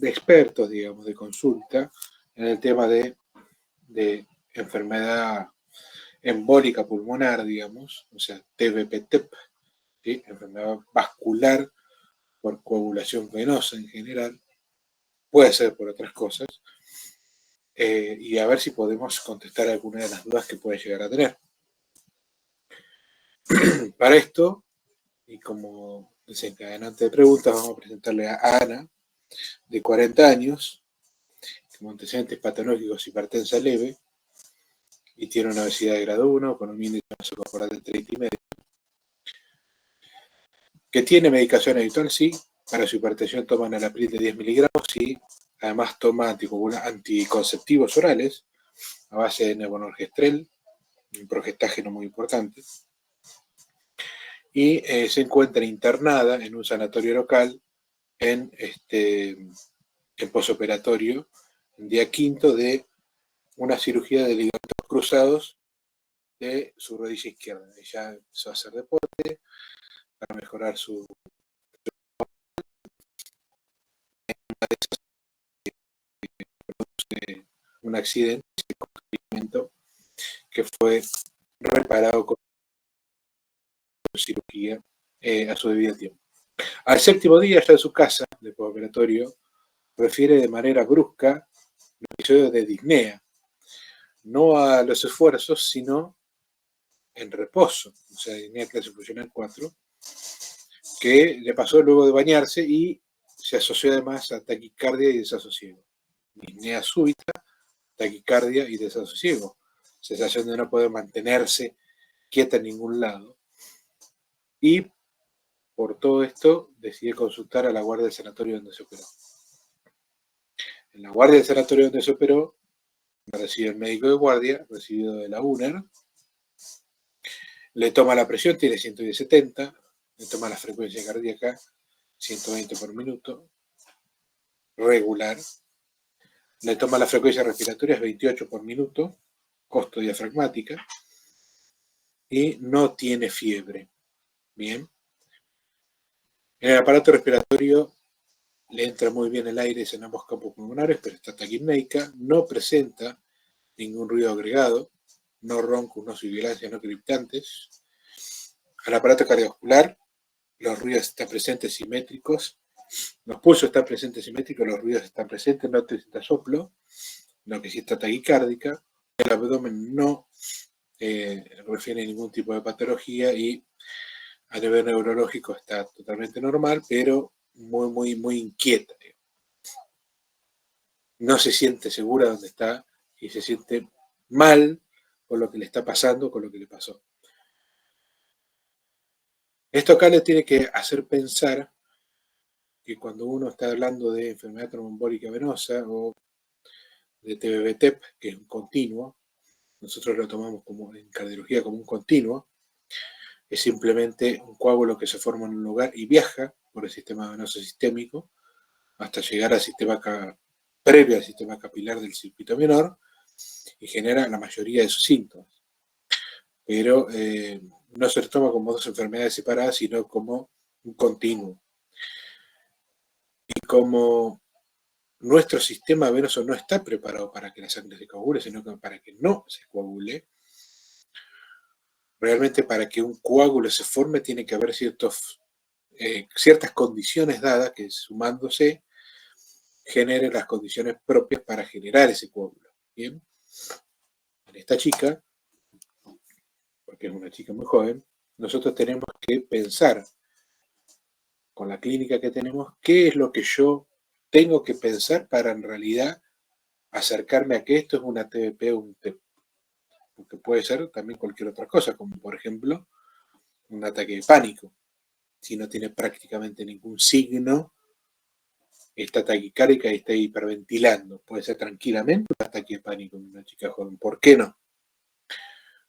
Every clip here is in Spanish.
expertos, digamos, de consulta en el tema de enfermedad embólica pulmonar, digamos, o sea, TBP-TEP, ¿sí? Enfermedad vascular por coagulación venosa en general, puede ser por otras cosas, y a ver si podemos contestar alguna de las dudas que puede llegar a tener. Para esto, y como desencadenante de preguntas, vamos a presentarle a Ana, de 40 años, con antecedentes patológicos, hipertensa leve, y tiene una obesidad de grado 1, con un índice de masa corporal de 30,5, que tiene medicación habitual, sí, para su hipertensión toma enalapril de 10 miligramos y además toma anticonceptivos orales a base de levonorgestrel, un progestágeno muy importante, y se encuentra internada en un sanatorio local en posoperatorio, el día 5 de una cirugía de ligamentos cruzados de su rodilla izquierda. Ella empezó a hacer deporte para mejorar su un accidente que fue reparado con cirugía a su debido tiempo. Al 7º día ya en su casa de postoperatorio refiere de manera brusca un episodio de disnea, no a los esfuerzos, sino en reposo, o sea, disnea clase funcional 4, que le pasó luego de bañarse y se asoció además a taquicardia y desasosiego. Disnea súbita, taquicardia y desasosiego. Sensación de no poder mantenerse quieta en ningún lado. Y por todo esto decide consultar a la guardia del sanatorio donde se operó. En la guardia del sanatorio donde se operó, recibe el médico de guardia, recibido de la UNER, le toma la presión, tiene 110/70, le toma la frecuencia cardíaca, 120 por minuto, regular, le toma la frecuencia respiratoria, 28 por minuto, costo diafragmática, y no tiene fiebre. Bien. En el aparato respiratorio le entra muy bien el aire en ambos campos pulmonares, pero está taquipneica, no presenta ningún ruido agregado, no roncos, no sibilancias, no criptantes. Al aparato cardiovascular, los ruidos están presentes simétricos, los pulsos están presentes simétricos, los ruidos están presentes, no presenta soplo, lo que sí está taquicárdica. El abdomen no refiere a ningún tipo de patología y a nivel neurológico está totalmente normal, pero muy inquieta. No se siente segura donde está y se siente mal con lo que le está pasando, con lo que le pasó. Esto acá le tiene que hacer pensar que cuando uno está hablando de enfermedad tromboembólica venosa o de TBP-TEP, que es un continuo, nosotros lo tomamos como en cardiología como un continuo, es simplemente un coágulo que se forma en un lugar y viaja por el sistema venoso sistémico hasta llegar al sistema previo al sistema capilar del circuito menor y genera la mayoría de sus síntomas. Pero no se toma como dos enfermedades separadas, sino como un continuo. Y como nuestro sistema venoso no está preparado para que la sangre se coagule, sino que para que no se coagule, realmente para que un coágulo se forme tiene que haber ciertas condiciones dadas que sumándose generen las condiciones propias para generar ese coágulo. Bien, en esta chica, porque es una chica muy joven, nosotros tenemos que pensar con la clínica que tenemos qué es lo que yo tengo que pensar para en realidad acercarme a que esto es una TBP o un TEP, porque puede ser también cualquier otra cosa, como por ejemplo un ataque de pánico. Si no tiene prácticamente ningún signo, está taquicárdica y está hiperventilando. Puede ser tranquilamente un ataque de pánico en una chica joven. ¿Por qué no?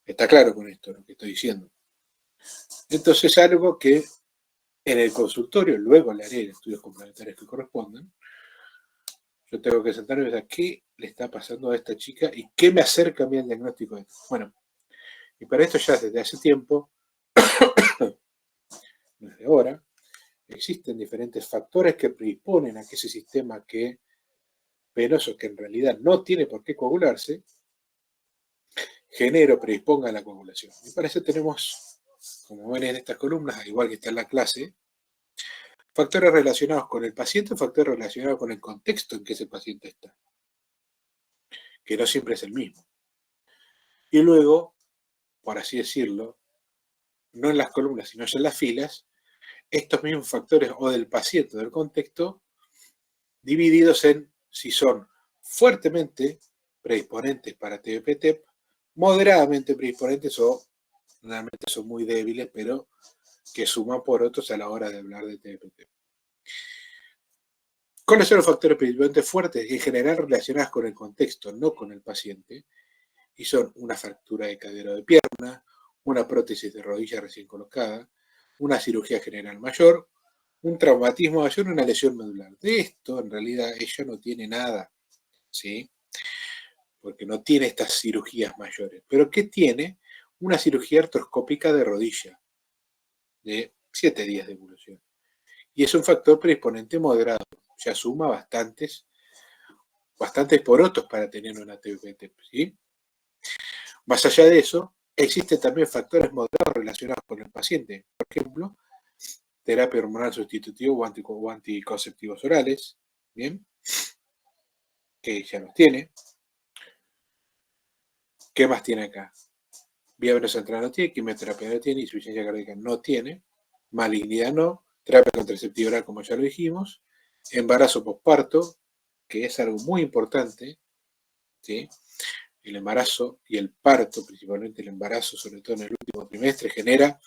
Está claro con esto lo que estoy diciendo. Entonces, algo que en el consultorio, luego le haré estudios complementarios que correspondan, yo tengo que sentarme y ver qué le está pasando a esta chica y qué me acerca a mí al diagnóstico de esto. Bueno, y para esto ya desde hace tiempo, desde ahora, existen diferentes factores que predisponen a que ese sistema venoso, que en realidad no tiene por qué coagularse, genere o predisponga a la coagulación. Y para eso tenemos, como ven en estas columnas, al igual que está en la clase, factores relacionados con el paciente, factores relacionados con el contexto en que ese paciente está, que no siempre es el mismo. Y luego, por así decirlo, no en las columnas, sino ya en las filas, estos mismos factores o del paciente o del contexto, divididos en si son fuertemente predisponentes para TBP-TEP, moderadamente predisponentes o realmente son muy débiles, pero que suman por otros a la hora de hablar de TBP-TEP. ¿Cuáles son los factores predisponentes fuertes? En general relacionados con el contexto, no con el paciente, y son una fractura de cadera o de pierna, una prótesis de rodilla recién colocada, una cirugía general mayor, un traumatismo mayor y una lesión medular. De esto, en realidad, ella no tiene nada, ¿sí? Porque no tiene estas cirugías mayores. ¿Pero qué tiene? Una cirugía artroscópica de rodilla, de 7 días de evolución. Y es un factor predisponente moderado. Ya suma bastantes porotos para tener una TBT, ¿sí? Más allá de eso, existen también factores moderados relacionados con el paciente. Por ejemplo, terapia hormonal sustitutiva o anticonceptivos orales, ¿bien? Que ya los tiene. ¿Qué más tiene acá? Vía venosa central no tiene, quimioterapia no tiene, insuficiencia cardíaca no tiene, malignidad no, terapia contraceptiva oral como ya lo dijimos, embarazo posparto, que es algo muy importante, ¿sí? El embarazo y el parto, principalmente el embarazo, sobre todo en el último trimestre, genera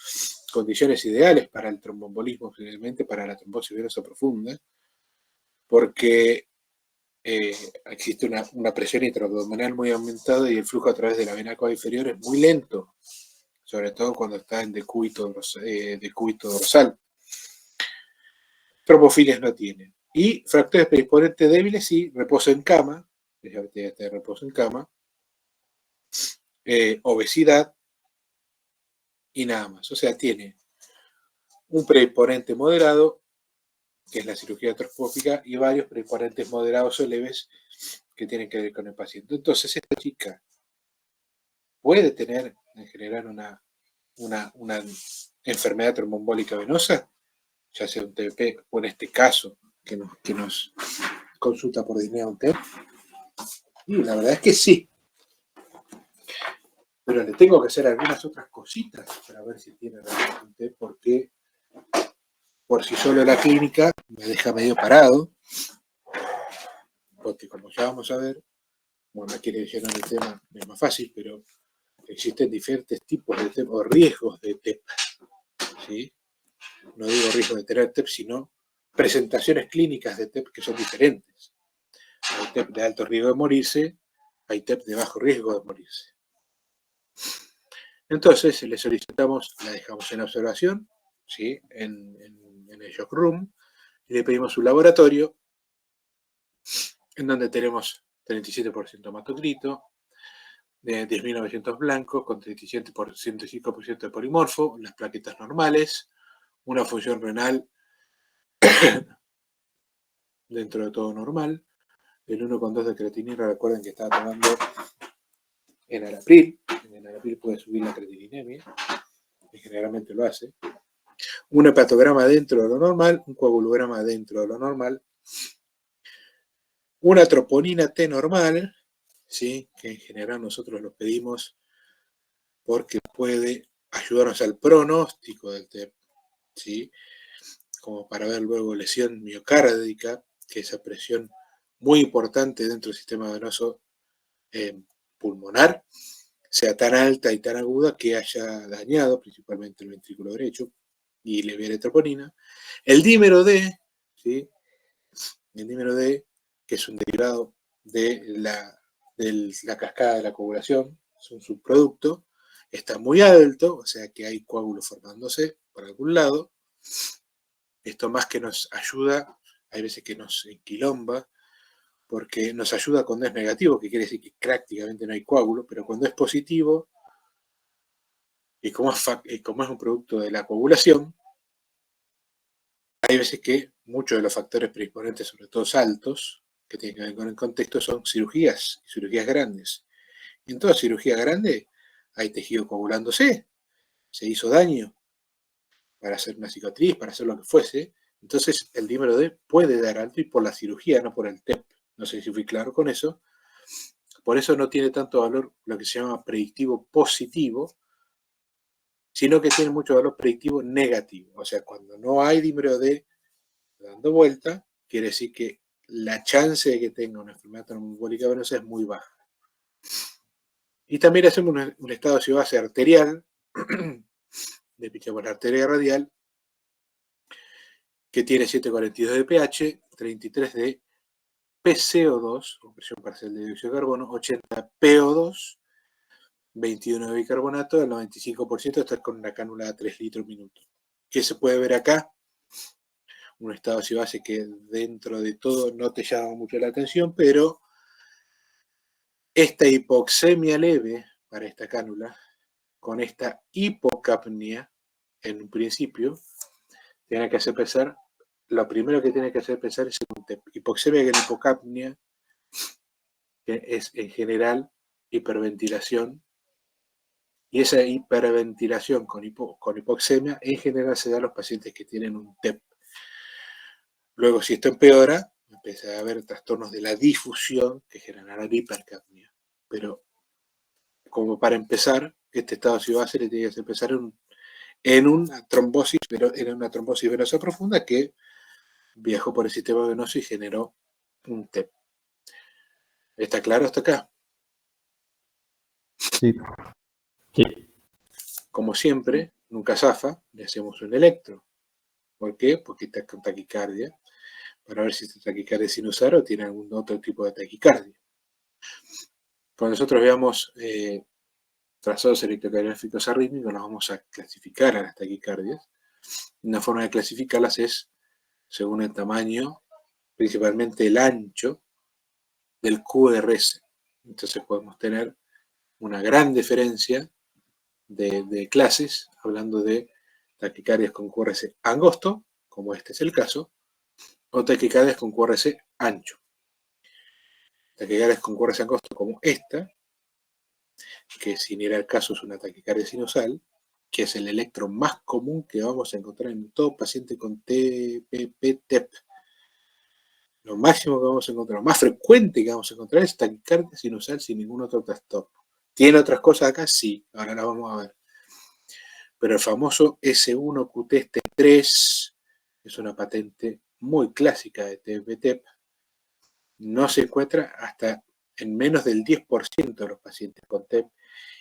condiciones ideales para el tromboembolismo, especialmente para la trombosis venosa profunda, porque existe una presión intraabdominal muy aumentada y el flujo a través de la vena cava inferior es muy lento, sobre todo cuando está en decúbito dorsal. Trombofilias no tienen. Y fractores predisponentes débiles sí, reposo en cama, reposo en cama, obesidad y nada más. O sea, tiene un predisponente moderado, que es la cirugía artroscópica, y varios predisponentes moderados o leves que tienen que ver con el paciente. Entonces, esta chica puede tener en general una enfermedad tromboembólica venosa, ya sea un TBP o en este caso que nos consulta por dinero un TEP. Y la verdad es que sí. Pero le tengo que hacer algunas otras cositas para ver si tiene realmente un TEP, porque por sí solo la clínica me deja medio parado, porque como ya vamos a ver, bueno, aquí le dijeron el tema, es más fácil, pero existen diferentes tipos de TEP o riesgos de TEP, ¿sí? No digo riesgo de tener TEP, sino presentaciones clínicas de TEP que son diferentes. Hay TEP de alto riesgo de morirse, hay TEP de bajo riesgo de morirse. Entonces le solicitamos, la dejamos en observación, ¿sí? en el shock room, y le pedimos un laboratorio en donde tenemos 37% hematocrito, de 10.900 blancos con 37,5% de polimorfo, las plaquetas normales, una función renal dentro de todo normal, el 1,2 de creatinina, recuerden que estaba tomando enalapril puede subir la creatininemia, y generalmente lo hace, un hepatograma dentro de lo normal, un coagulograma dentro de lo normal, una troponina T normal, ¿sí? Que en general nosotros lo pedimos porque puede ayudarnos al pronóstico del TEP, ¿sí? Como para ver luego lesión miocárdica, que es esa presión muy importante dentro del sistema venoso pulmonar, sea tan alta y tan aguda que haya dañado principalmente el ventrículo derecho y le viene troponina. El dímero D, ¿sí? El dímero D, que es un derivado de la cascada de la coagulación, es un subproducto, está muy alto, o sea que hay coágulos formándose por algún lado. Esto más que nos ayuda, hay veces que nos enquilomba, porque nos ayuda cuando es negativo, que quiere decir que prácticamente no hay coágulo, pero cuando es positivo, y como es un producto de la coagulación, hay veces que muchos de los factores predisponentes, sobre todo altos, que tienen que ver con el contexto, son cirugías grandes. Y en toda cirugía grande hay tejido coagulándose, se hizo daño para hacer una cicatriz, para hacer lo que fuese. Entonces el dímero D puede dar alto y por la cirugía, no por el TEP. No sé si fui claro con eso. Por eso no tiene tanto valor lo que se llama predictivo positivo, sino que tiene mucho valor predictivo negativo. O sea, cuando no hay dímero D dando vuelta, quiere decir que la chance de que tenga una enfermedad tromboembólica venosa es muy baja. Y también hacemos un estado de base arterial, de pinchamos la arteria radial, que tiene 7,42 de pH, 33 de PCO2, o presión parcial de dióxido de carbono, 80 PO2, 21 de bicarbonato, el 95% está con una cánula de 3 litros minuto. ¿Qué se puede ver acá? Un estado de base que dentro de todo no te llama mucho la atención, pero esta hipoxemia leve para esta cánula, con esta hipocapnia en un principio, tiene que hacer pensar, lo primero que tiene que hacer pensar es en hipoxemia y en hipocapnia, que es en general hiperventilación, y esa hiperventilación con hipoxemia en general se da a los pacientes que tienen un TEP. Luego, si esto empeora, empieza a haber trastornos de la difusión que generarán hipercapnia. Pero, como para empezar, este estado de base le tiene que hacer pensar en una trombosis, pero en una trombosis venosa profunda que viajó por el sistema venoso y generó un TEP. ¿Está claro hasta acá? Sí. Sí. Como siempre, nunca zafa, le hacemos un electro. ¿Por qué? Porque está con taquicardia, para ver si esta taquicardia es sinusal o tiene algún otro tipo de taquicardia. Cuando nosotros veamos trazados electrocardiográficos arrítmicos, nos vamos a clasificar a las taquicardias. Una forma de clasificarlas es según el tamaño, principalmente el ancho del QRS. Entonces podemos tener una gran diferencia de clases, hablando de taquicardias con QRS angosto, como este es el caso, o taquicardias con QRS ancho. Taquicardias con QRS angosto como esta, que sin ir al caso es una taquicardia sinusal, que es el electro más común que vamos a encontrar en todo paciente con TPP-TEP. Lo máximo que vamos a encontrar, lo más frecuente que vamos a encontrar es taquicardia sinusal sin ningún otro trastorno. ¿Tiene otras cosas acá? Sí, ahora las vamos a ver. Pero el famoso S1QT-3 es una patente muy clásica de TPP-TEP. No se encuentra hasta en menos del 10% de los pacientes con TEP,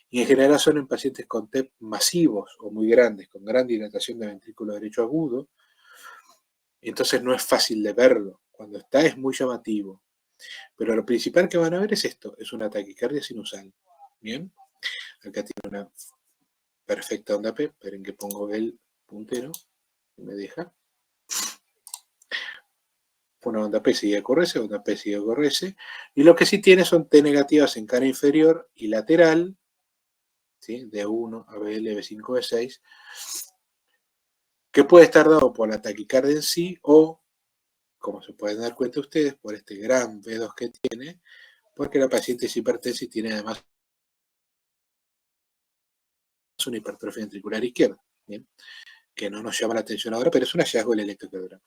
y en general son en pacientes con TEP masivos o muy grandes, con gran dilatación de ventrículo derecho agudo. Entonces no es fácil de verlo. Cuando está es muy llamativo. Pero lo principal que van a ver es esto, es una taquicardia sinusal. Bien, acá tiene una perfecta onda P, esperen que pongo el puntero, que me deja. Una onda P sigue QRS, onda P sigue QRS, y lo que sí tiene son T negativas en cara inferior y lateral, ¿sí? D1, ABL, B5, B6, que puede estar dado por la taquicardia en sí o, como se pueden dar cuenta ustedes, por este gran V2 que tiene, porque la paciente es hipertensa y tiene además una hipertrofia ventricular izquierda, ¿bien? Que no nos llama la atención ahora, pero es un hallazgo del electrocardiograma.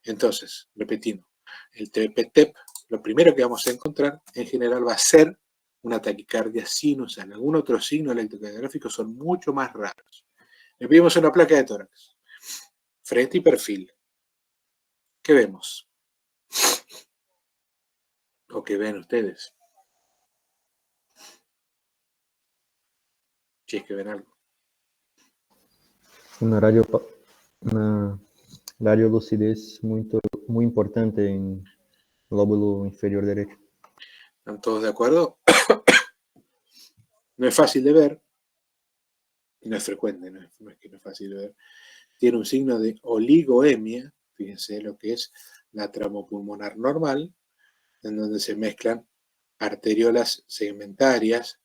Entonces, repetimos, el TPP-TEP, lo primero que vamos a encontrar en general va a ser una taquicardia sinusal. Algún otro signo electrocardiográfico son mucho más raros. Le pedimos una placa de tórax, frente y perfil. ¿Qué vemos? ¿O qué ven ustedes? Si es que ven algo. Una radiolucidez muy importante en lóbulo inferior derecho. ¿Están todos de acuerdo? No es fácil de ver, y no es frecuente, no es que no es fácil de ver. Tiene un signo de oligoemia, fíjense lo que es la tramopulmonar normal, en donde se mezclan arteriolas segmentarias,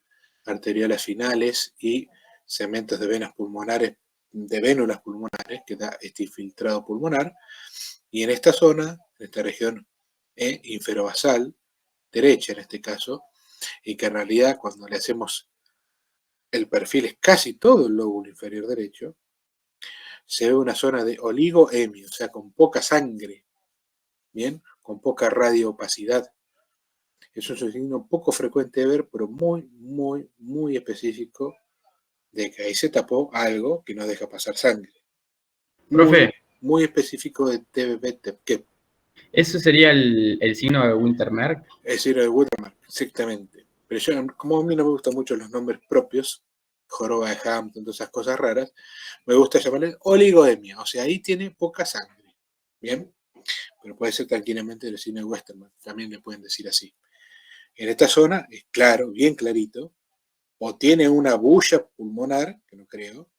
arteriolas finales y segmentos de venas pulmonares de vénulas pulmonares, que da este infiltrado pulmonar, y en esta zona, en esta región inferobasal, derecha en este caso, y que en realidad cuando le hacemos el perfil es casi todo el lóbulo inferior derecho, se ve una zona de oligohemia, o sea, con poca sangre, bien, con poca radioopacidad. Es un signo poco frecuente de ver, pero muy, muy, muy específico de que ahí se tapó algo que no deja pasar sangre. Muy, Profe, muy específico de TBP, ¿eso sería el signo de Wintermerck? es decir, de Watermark, exactamente. Pero yo, como a mí no me gustan mucho los nombres propios, joroba de Hampton, todas esas cosas raras, me gusta llamarle oligoemia, o sea, ahí tiene poca sangre, ¿bien? Pero puede ser tranquilamente el signo de Westermarck, también le pueden decir así. En esta zona es claro, bien clarito, o tiene una bulla pulmonar, que no creo,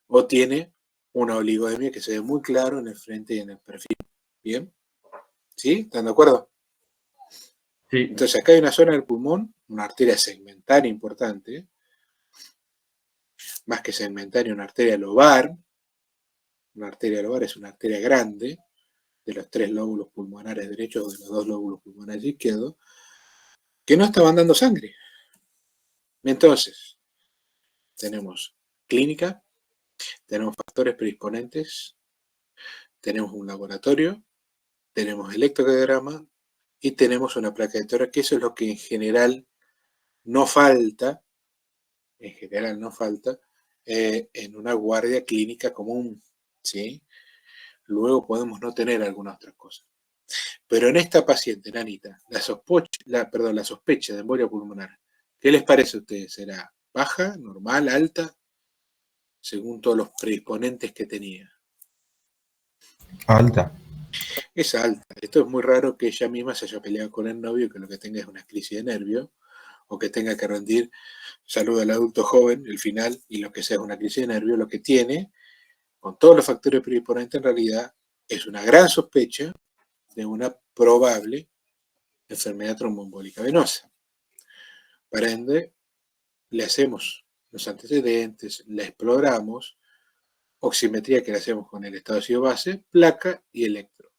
o tiene una oligoemia que se ve muy claro en el frente y en el perfil. ¿Bien? ¿Sí? ¿Están de acuerdo? Sí. Entonces acá hay una zona del pulmón, una arteria segmentaria importante, más que segmentaria, una arteria lobar. Una arteria lobar es una arteria grande de los 3 lóbulos pulmonares derechos o de los 2 lóbulos pulmonares izquierdos, que no está mandando sangre. Entonces, tenemos clínica, tenemos factores predisponentes, tenemos un laboratorio, tenemos electrocardiograma y tenemos una placa de tórax, que eso es lo que en general no falta, en una guardia clínica común, ¿sí? Luego podemos no tener alguna otra cosa. Pero en esta paciente, Nanita, la sospecha de embolia pulmonar, ¿qué les parece a ustedes? ¿Será baja, normal, alta? Según todos los predisponentes que tenía. Alta. Es alta. Esto es muy raro que ella misma se haya peleado con el novio, que lo que tenga es una crisis de nervio, o que tenga que rendir salud al adulto joven, el final, y lo que sea una crisis de nervio. Lo que tiene, con todos los factores predisponentes, en realidad es una gran sospecha de una probable enfermedad tromboembólica venosa. Para ende, le hacemos los antecedentes, la exploramos, oximetría que le hacemos con el estado ácido base, placa y electro.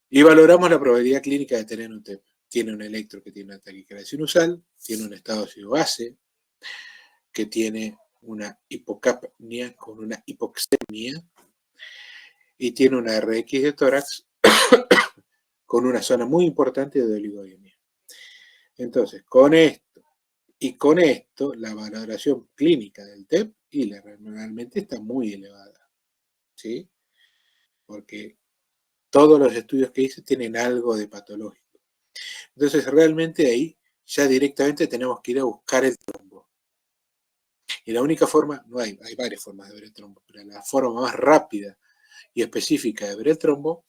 Y valoramos la probabilidad clínica de tener un TEP. Tiene un electro que tiene una taquicardia sinusal, tiene un estado ácido base, que tiene una hipocapnia con una hipoxemia, y tiene una RX de tórax con una zona muy importante de oligoemia. Entonces, con esto, la valoración clínica del TEP y realmente está muy elevada, ¿sí? Porque todos los estudios que hice tienen algo de patológico. Entonces, realmente ahí ya directamente tenemos que ir a buscar el trombo. Y la única forma, no hay varias formas de ver el trombo, pero la forma más rápida y específica de ver el trombo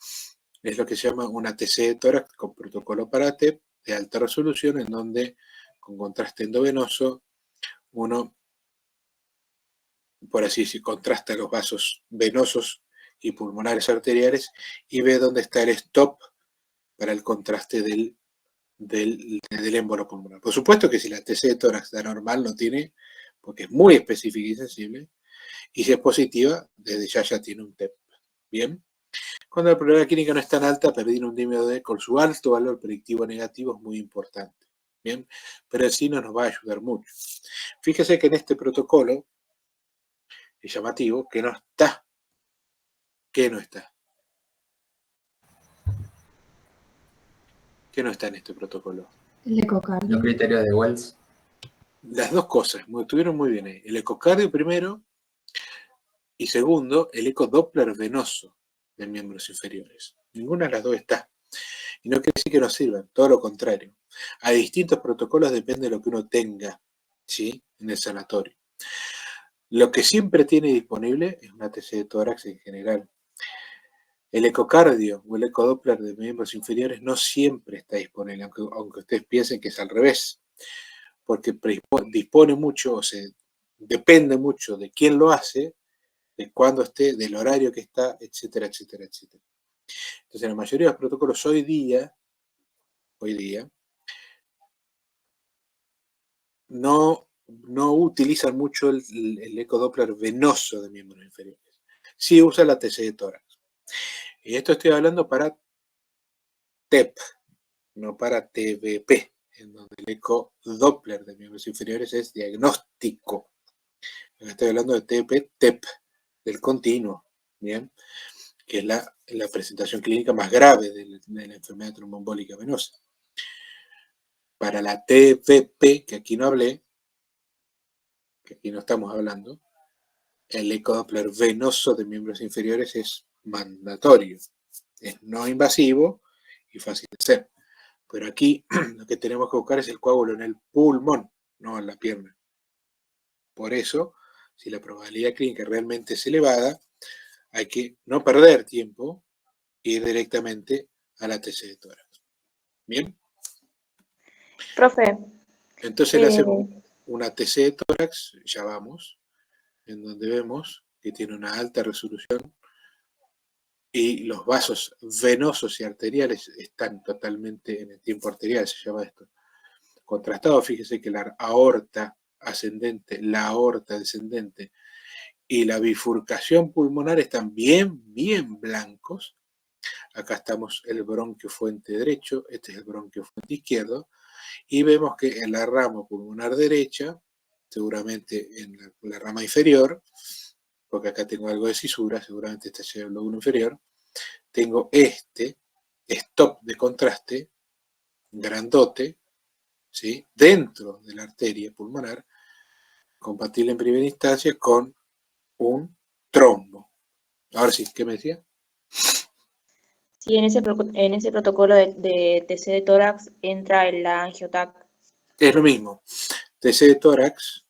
es lo que se llama una TC de tórax con protocolo para TEP de alta resolución, en donde con contraste endovenoso uno, por así decir, contrasta los vasos venosos y pulmonares arteriales y ve dónde está el stop para el contraste del émbolo pulmonar. Por supuesto que si la TC de tórax da normal no tiene, porque es muy específica y sensible, y si es positiva, desde ya tiene un TEP. Bien. Cuando la probabilidad clínica no es tan alta, pedir un dímero D con su alto valor predictivo negativo es muy importante. Bien, pero sí no nos va a ayudar mucho. Fíjese que en este protocolo es llamativo que no está. ¿Qué no está? ¿Qué no está en este protocolo? El ecocardio. Los criterios de Wells. Las dos cosas, estuvieron muy bien ahí. El ecocardio primero y segundo, el ecodoppler venoso de miembros inferiores. Ninguna de las dos está. Y no quiere decir que no sirvan, todo lo contrario. Hay distintos protocolos, depende de lo que uno tenga, ¿sí? En el sanatorio. Lo que siempre tiene disponible es una TC de tórax en general. El ecocardio o el ecodoppler de miembros inferiores no siempre está disponible, aunque ustedes piensen que es al revés, porque dispone mucho, o se depende mucho de quién lo hace, de cuándo esté, del horario que está, etcétera, etcétera, etcétera. Entonces, la mayoría de los protocolos hoy día, no no utilizan mucho el ecodoppler venoso de miembros inferiores. Sí usa la TC de tórax. Y esto estoy hablando para TEP, no para TBP, en donde el ecodoppler de miembros inferiores es diagnóstico. Estoy hablando de TEP, TEP, del continuo, ¿bien? Que es la presentación clínica más grave de la enfermedad tromboembólica venosa. Para la TBP, que aquí no hablé, que aquí no estamos hablando, el ecodoppler venoso de miembros inferiores es mandatorio. Es no invasivo y fácil de hacer. Pero aquí lo que tenemos que buscar es el coágulo en el pulmón, no en la pierna. Por eso, si la probabilidad clínica realmente es elevada, hay que no perder tiempo e ir directamente a la TC de tórax. ¿Bien? Profe, Entonces le hacemos una TC de tórax, ya vamos, en donde vemos que tiene una alta resolución y los vasos venosos y arteriales están totalmente en el tiempo arterial, se llama esto. Contrastado, fíjese que la aorta ascendente, la aorta descendente y la bifurcación pulmonar están bien blancos. Acá estamos el bronquio fuente derecho, este es el bronquio fuente izquierdo, y vemos que en la rama pulmonar derecha, seguramente en la rama inferior, porque acá tengo algo de cisura, seguramente este es el lóbulo inferior, tengo este stop de contraste grandote, ¿sí? Dentro de la arteria pulmonar, compatible en primera instancia con un trombo. Ahora sí, ¿qué me decía? si en ese protocolo de TC de tórax entra el angiotac. Es lo mismo. TC de tórax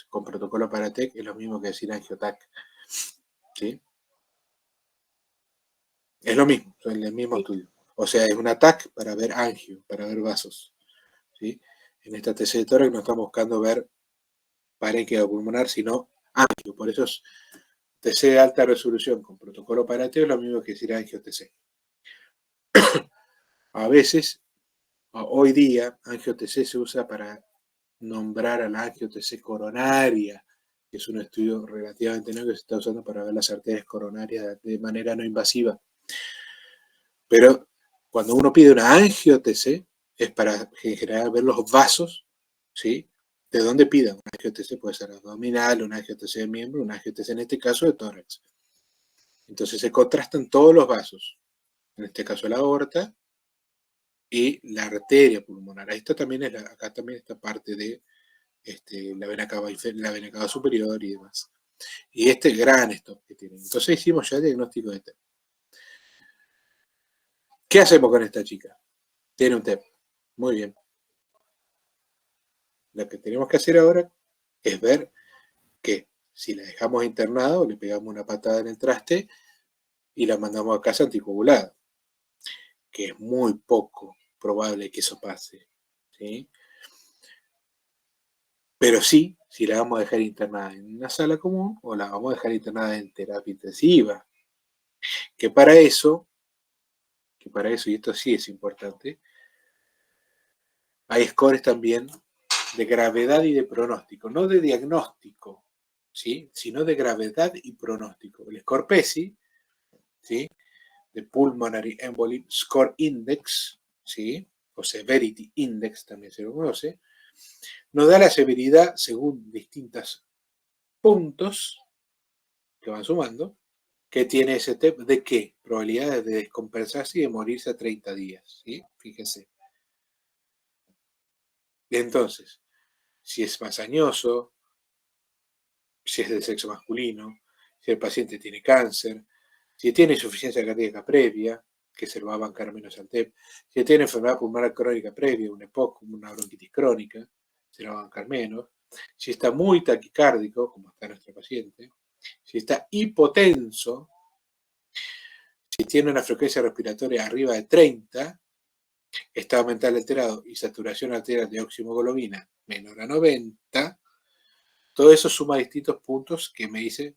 con protocolo para TEC es lo mismo que decir angiotac. ¿Sí? Es lo mismo, son el mismo estudio. O sea, es un TAC para ver angio, para ver vasos. ¿Sí? En esta TC de tórax no estamos buscando ver parénquima pulmonar, sino angio. Por eso es TC de alta resolución con protocolo para TEC es lo mismo que decir angio-TC. A veces, hoy día, angio-TC se usa para nombrar a la angio-TC coronaria, que es un estudio relativamente nuevo que se está usando para ver las arterias coronarias de manera no invasiva. Pero cuando uno pide una angio-TC, es para en general ver los vasos, ¿sí? ¿De dónde pida? Una angio-TC puede ser abdominal, una angio-TC de miembro, una angio-TC en este caso de tórax. Entonces se contrastan todos los vasos, en este caso la aorta y la arteria pulmonar. Esto también es acá también está parte de la vena cava superior y demás. Y este gran stop que tienen. Entonces hicimos ya el diagnóstico de TEP. ¿Qué hacemos con esta chica? Tiene un TEP. Muy bien. Lo que tenemos que hacer ahora es ver que si la dejamos internada o le pegamos una patada en el traste y la mandamos a casa anticoagulada, que es muy poco probable que eso pase, ¿sí? Pero sí, si la vamos a dejar internada en una sala común o la vamos a dejar internada en terapia intensiva, que para eso, y esto sí es importante, hay scores también de gravedad y de pronóstico, no de diagnóstico, ¿sí? Sino de gravedad y pronóstico. El score PESI, ¿sí? De Pulmonary Embolism Score Index, ¿sí? O Severity Index también se lo conoce, nos da la severidad según distintos puntos que van sumando, que tiene ese TEP de qué? Probabilidades de descompensarse y de morirse a 30 días, ¿sí? Fíjese. Entonces, si es más añoso, si es de sexo masculino, si el paciente tiene cáncer, si tiene insuficiencia cardíaca previa, que se lo va a bancar menos al TEP, si tiene enfermedad pulmonar crónica previa, un EPOC, una bronquitis crónica, se lo va a bancar menos, si está muy taquicárdico, como está nuestro paciente, si está hipotenso, si tiene una frecuencia respiratoria arriba de 30, estado mental alterado y saturación arterial de oximoglobina menor a 90, todo eso suma distintos puntos que me dice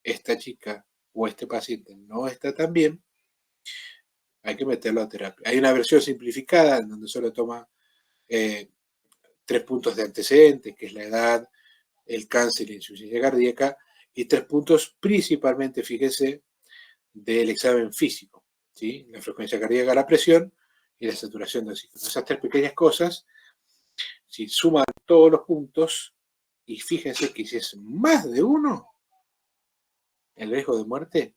esta chica o este paciente no está tan bien, hay que meterlo a terapia. Hay una versión simplificada en donde solo toma 3 puntos de antecedentes, que es la edad, el cáncer y la insuficiencia cardíaca, y 3 puntos principalmente, fíjese, del examen físico, ¿sí? La frecuencia cardíaca, la presión y la saturación de oxígeno. Esas 3 pequeñas cosas, si suman todos los puntos, y fíjense que si es más de uno, el riesgo de muerte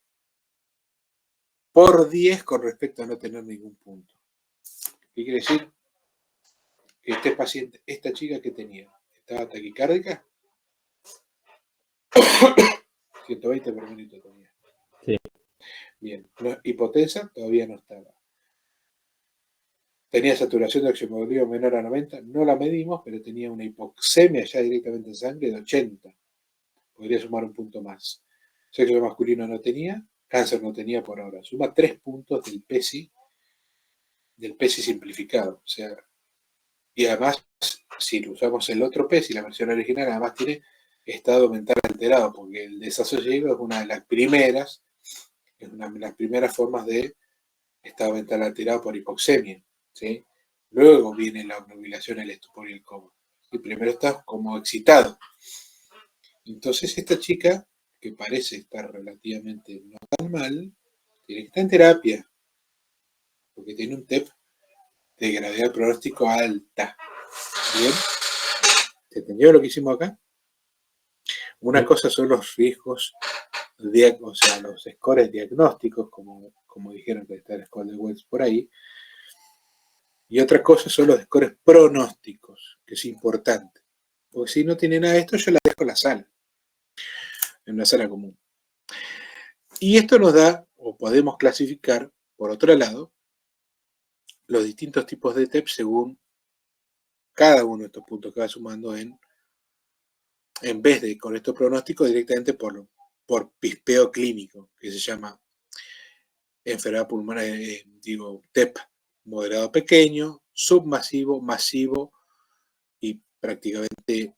por 10 con respecto a no tener ningún punto. ¿Qué quiere decir? Que este paciente, esta chica que tenía, estaba taquicárdica, 120 por minuto tenía. Sí. Bien, no, hipotensa todavía no estaba. Tenía saturación de oxígeno menor a 90, no la medimos, pero tenía una hipoxemia ya directamente en sangre de 80. Podría sumar un punto más. Sexo masculino no tenía, cáncer no tenía por ahora. Suma 3 puntos del PESI simplificado. O sea, y además, si usamos el otro PESI, la versión original, además tiene estado mental alterado, porque el desasosiego es una de las primeras formas de estado mental alterado por hipoxemia, ¿sí? Luego viene la obnubilación, el estupor y el coma. Y primero estás como excitado. Entonces esta chica, que parece estar relativamente no tan mal, tiene que estar en terapia, porque tiene un TEP de gravedad pronóstico alta. ¿Bien? ¿Se entendió lo que hicimos acá? Una cosa son los riesgos, o sea, los scores diagnósticos, como dijeron que está el score de Wells por ahí, y otra cosa son los scores pronósticos, que es importante. Porque si no tiene nada de esto, yo la dejo en la sala, en una sala común. Y esto nos da, o podemos clasificar, por otro lado, los distintos tipos de TEP según cada uno de estos puntos que va sumando en vez de con estos pronósticos directamente por pispeo clínico, que se llama enfermedad pulmonar, TEP moderado pequeño, submasivo, masivo y prácticamente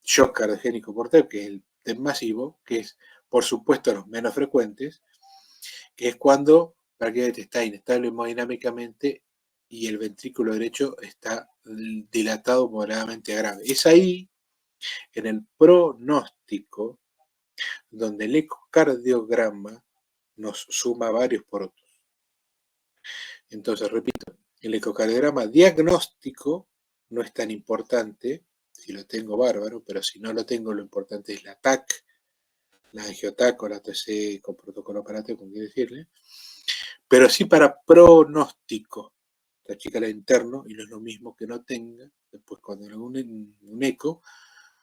shock cardiogénico por TEP, que es el TEP masivo, que es por supuesto los menos frecuentes, que es cuando prácticamente está inestable hemodinámicamente y el ventrículo derecho está dilatado moderadamente grave. Es ahí, en el pronóstico, donde el ecocardiograma nos suma varios porotos. Entonces, repito, el ecocardiograma diagnóstico no es tan importante, si lo tengo bárbaro, pero si no lo tengo, lo importante es la TAC, la angiotac o la TC con protocolo operativo, como quiere decirle, pero sí para pronóstico. La chica la interno y no es lo mismo que no tenga, después cuando hago un eco,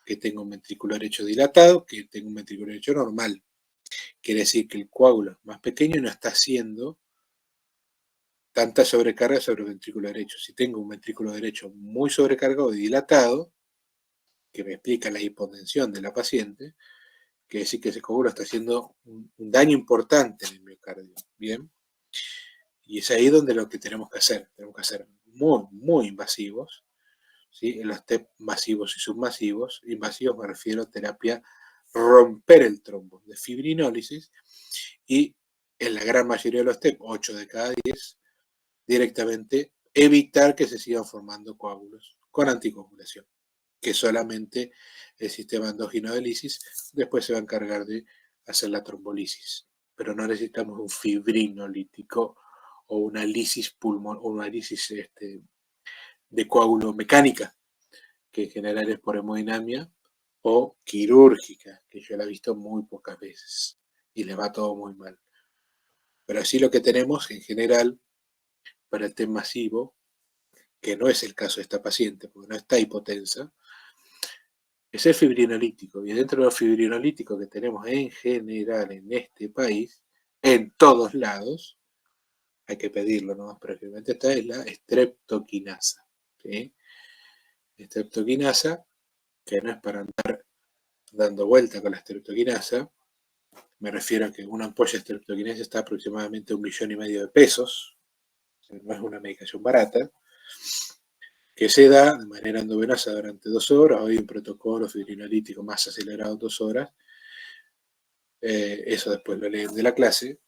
que tenga un ventrículo derecho dilatado, que tenga un ventrículo derecho normal. Quiere decir que el coágulo es más pequeño y no está haciendo tanta sobrecarga sobre el ventrículo derecho. Si tengo un ventrículo derecho muy sobrecargado y dilatado, que me explica la hipotensión de la paciente, quiere decir que ese coágulo está haciendo un daño importante en el miocardio. Bien. Y es ahí donde lo que tenemos que hacer muy, muy invasivos, ¿sí? En los TEP masivos y submasivos. Invasivos me refiero a terapia romper el trombo de fibrinólisis, y en la gran mayoría de los TEP, 8 de cada 10, directamente evitar que se sigan formando coágulos con anticoagulación, que solamente el sistema endógeno de lisis después se va a encargar de hacer la trombolisis. Pero no necesitamos un fibrinolítico o una lisis pulmonar, o una lisis de coágulo mecánica, que en general es por hemodinamia, o quirúrgica, que yo la he visto muy pocas veces y le va todo muy mal. Pero así lo que tenemos en general para el TEP masivo, que no es el caso de esta paciente, porque no está hipotensa, es el fibrinolítico. Y dentro de los fibrinolíticos que tenemos en general en este país, en todos lados, hay que pedirlo nomás, pero realmente esta es la streptokinasa. ¿Sí? Streptokinasa, que no es para andar dando vuelta con la streptokinasa, me refiero a que una ampolla de streptokinasa está aproximadamente $1,5 millones de pesos, no es una medicación barata, que se da de manera endovenosa durante 12 horas. Hoy un protocolo fibrinolítico más acelerado 2 horas, eso después lo leen de la clase,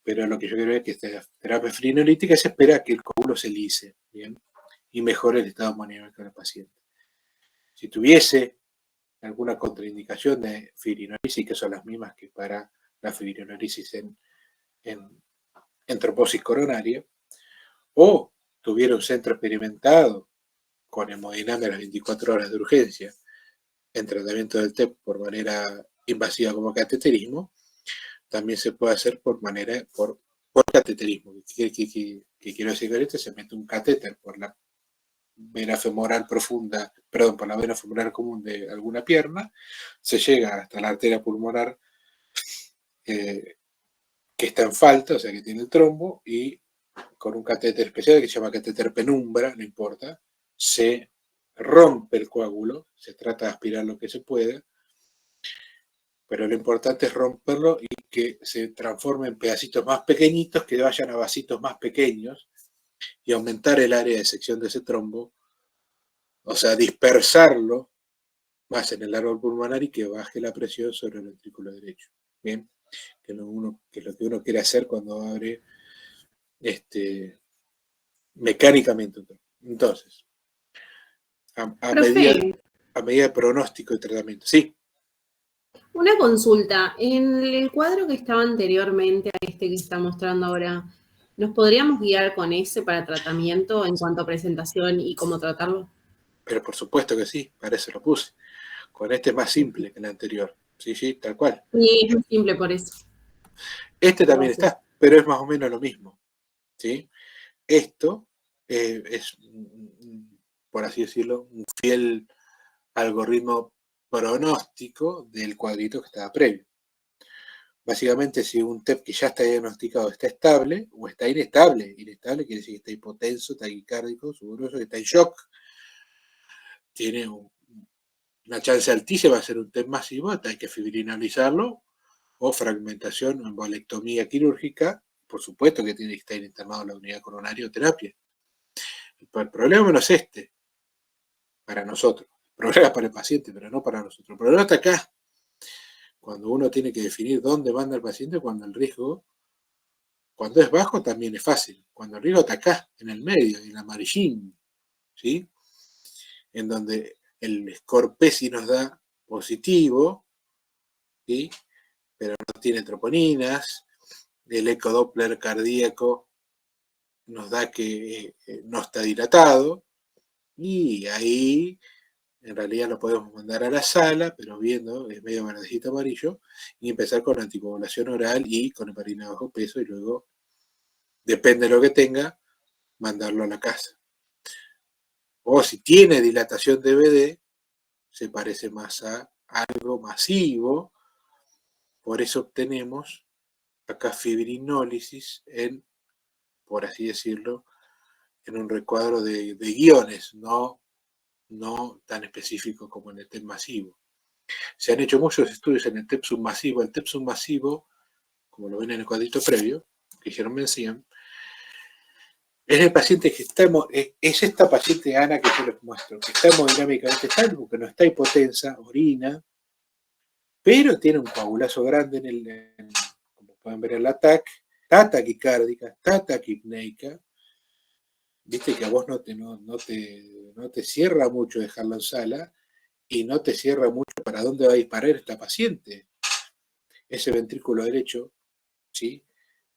pero lo que yo quiero es que esta terapia fibrinolítica se espera que el coágulo se lise, ¿bien? y mejore el estado hemodinámico del paciente. Si tuviese alguna contraindicación de fibrinolisis, que son las mismas que para la fibrinolisis en trombosis coronaria, o tuviera un centro experimentado con hemodinamia a las 24 horas de urgencia en tratamiento del TEP por manera invasiva como cateterismo, también se puede hacer por cateterismo. ¿Qué quiero decir con esto? Se mete un catéter por la vena femoral profunda, perdón, por la vena femoral común de alguna pierna, se llega hasta la arteria pulmonar que está en falta, o sea que tiene el trombo, y con un catéter especial que se llama catéter penumbra, no importa, se rompe el coágulo, se trata de aspirar lo que se pueda, pero lo importante es romperlo y que se transforme en pedacitos más pequeñitos, que vayan a vasitos más pequeños y aumentar el área de sección de ese trombo, o sea, dispersarlo más en el árbol pulmonar y que baje la presión sobre el ventrículo derecho. Bien, que es lo que uno quiere hacer cuando abre mecánicamente un trombo. Entonces, a medida de pronóstico y tratamiento. Sí. Una consulta. En el cuadro que estaba anteriormente a este que está mostrando ahora, ¿nos podríamos guiar con ese para tratamiento en cuanto a presentación y cómo tratarlo? Pero por supuesto que sí, para eso lo puse. Con este es más simple que el anterior. Sí, sí, tal cual. Sí, es muy simple por eso. Este también está, pero es más o menos lo mismo. ¿Sí? Esto es, por así decirlo, un fiel algoritmo pronóstico del cuadrito que estaba previo. Básicamente, si un TEP que ya está diagnosticado está estable o está inestable, inestable quiere decir que está hipotenso, taquicárdico, sudoroso, que está en shock, tiene una chance altísima de ser un TEP masivo, hay que fibrinolizarlo, o fragmentación o embolectomía quirúrgica, por supuesto que tiene que estar internado en la unidad coronaria o terapia. El problema no es este, para nosotros. El problema es para el paciente, pero no para nosotros. El problema está acá. Cuando uno tiene que definir dónde manda el paciente, cuando es bajo también es fácil. Cuando el riesgo está acá, en el medio, en el amarillín, ¿sí? En donde el score PESI nos da positivo, ¿sí? Pero no tiene troponinas, el ecodoppler cardíaco nos da que no está dilatado, y ahí en realidad lo podemos mandar a la sala, pero viendo, es medio verdecito amarillo, y empezar con anticoagulación oral y con heparina bajo peso, y luego, depende de lo que tenga, mandarlo a la casa. O si tiene dilatación de BD, se parece más a algo masivo, por eso obtenemos acá fibrinólisis en, por así decirlo, en un recuadro de guiones, no tan específico como en el TEP masivo. Se han hecho muchos estudios en el TEP submasivo. El TEP submasivo, como lo ven en el cuadrito previo, que hicieron mención, es el paciente que está, es esta paciente Ana que yo les muestro, que está hemodinámicamente estable porque no está hipotensa, orina, pero tiene un coagulazo grande como pueden ver en la TAC, está taquicárdica, está taquipneica. Viste que a vos no te cierra mucho dejarlo en sala, y no te cierra mucho para dónde va a disparar esta paciente. Ese ventrículo derecho, ¿sí?